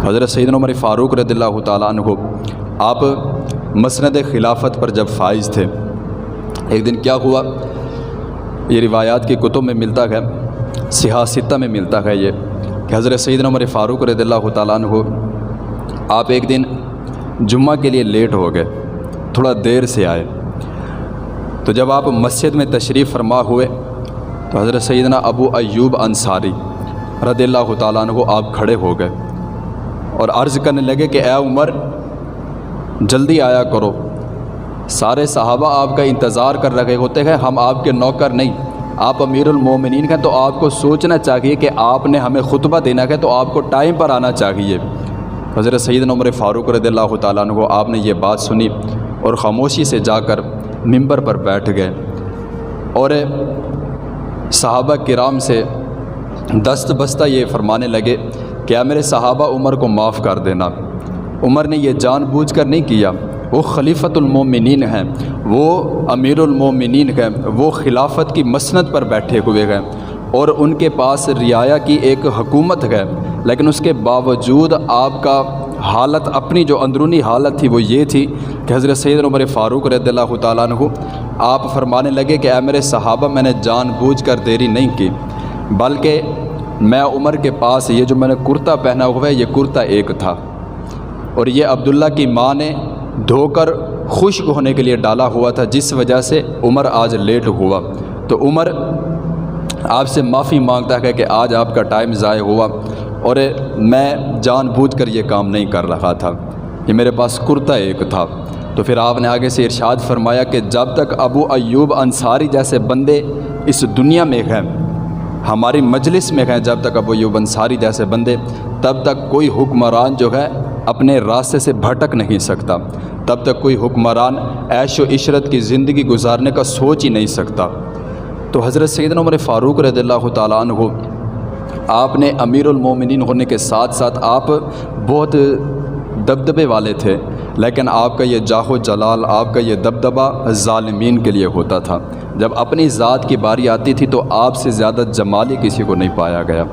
حضرت سیدنا عمر فاروق رضی اللہ تعالیٰ عنہ آپ مسند خلافت پر جب فائز تھے، ایک دن کیا ہوا، یہ روایات کی کتب میں ملتا ہے، صحاح ستہ میں ملتا ہے یہ کہ حضرت سیدنا عمر فاروق رضی اللہ تعالیٰ عنہ آپ ایک دن جمعہ کے لیے لیٹ ہو گئے، تھوڑا دیر سے آئے۔ تو جب آپ مسجد میں تشریف فرما ہوئے تو حضرت سیدنا ابو ایوب انصاری رضی اللہ تعالیٰ عنہ آپ کھڑے ہو گئے اور عرض کرنے لگے کہ اے عمر جلدی آیا کرو، سارے صحابہ آپ کا انتظار کر رہے ہوتے ہیں، ہم آپ کے نوکر نہیں، آپ امیر المومنین ہیں، تو آپ کو سوچنا چاہیے کہ آپ نے ہمیں خطبہ دینا ہے تو آپ کو ٹائم پر آنا چاہیے۔ حضرت سیدنا عمر فاروق رضی اللہ تعالیٰ عنہ آپ نے یہ بات سنی اور خاموشی سے جا کر ممبر پر بیٹھ گئے اور صحابہ کرام سے دست بستہ یہ فرمانے لگے کہ اے میرے صحابہ عمر کو معاف کر دینا۔ عمر نے یہ جان بوجھ کر نہیں کیا، وہ خلیفۃ المومنین ہیں، وہ امیر المومنین ہیں، وہ خلافت کی مسند پر بیٹھے ہوئے ہیں اور ان کے پاس رعایا کی ایک حکومت ہے، لیکن اس کے باوجود آپ کا حالت، اپنی جو اندرونی حالت تھی وہ یہ تھی کہ حضرت سیدنا عمر فاروق رضی اللہ تعالیٰ عنہ آپ فرمانے لگے کہ اے میرے صحابہ میں نے جان بوجھ کر دیری نہیں کی، بلکہ میں عمر کے پاس یہ جو میں نے کرتا پہنا ہوا ہے یہ کرتا ایک تھا اور یہ عبداللہ کی ماں نے دھو کر خشک ہونے کے لیے ڈالا ہوا تھا، جس وجہ سے عمر آج لیٹ ہوا۔ تو عمر آپ سے معافی مانگتا ہے کہ آج آپ کا ٹائم ضائع ہوا اور میں جان بوجھ کر یہ کام نہیں کر رہا تھا، یہ میرے پاس کرتا ایک تھا۔ تو پھر آپ نے آگے سے ارشاد فرمایا کہ جب تک ابو ایوب انصاری جیسے بندے اس دنیا میں ہیں، ہماری مجلس میں ہیں، جب تک ابو ایوب انصاری جیسے بندے، تب تک کوئی حکمران جو ہے اپنے راستے سے بھٹک نہیں سکتا، تب تک کوئی حکمران عیش و عشرت کی زندگی گزارنے کا سوچ ہی نہیں سکتا۔ تو حضرت سیدنا عمر فاروق رضی اللہ تعالیٰ عنہ آپ نے امیر المومنین ہونے کے ساتھ ساتھ آپ بہت دبدبے والے تھے، لیکن آپ کا یہ جاہ و جلال، آپ کا یہ دبدبہ ظالمین کے لیے ہوتا تھا۔ جب اپنی ذات کی باری آتی تھی تو آپ سے زیادہ جمالی کسی کو نہیں پایا گیا۔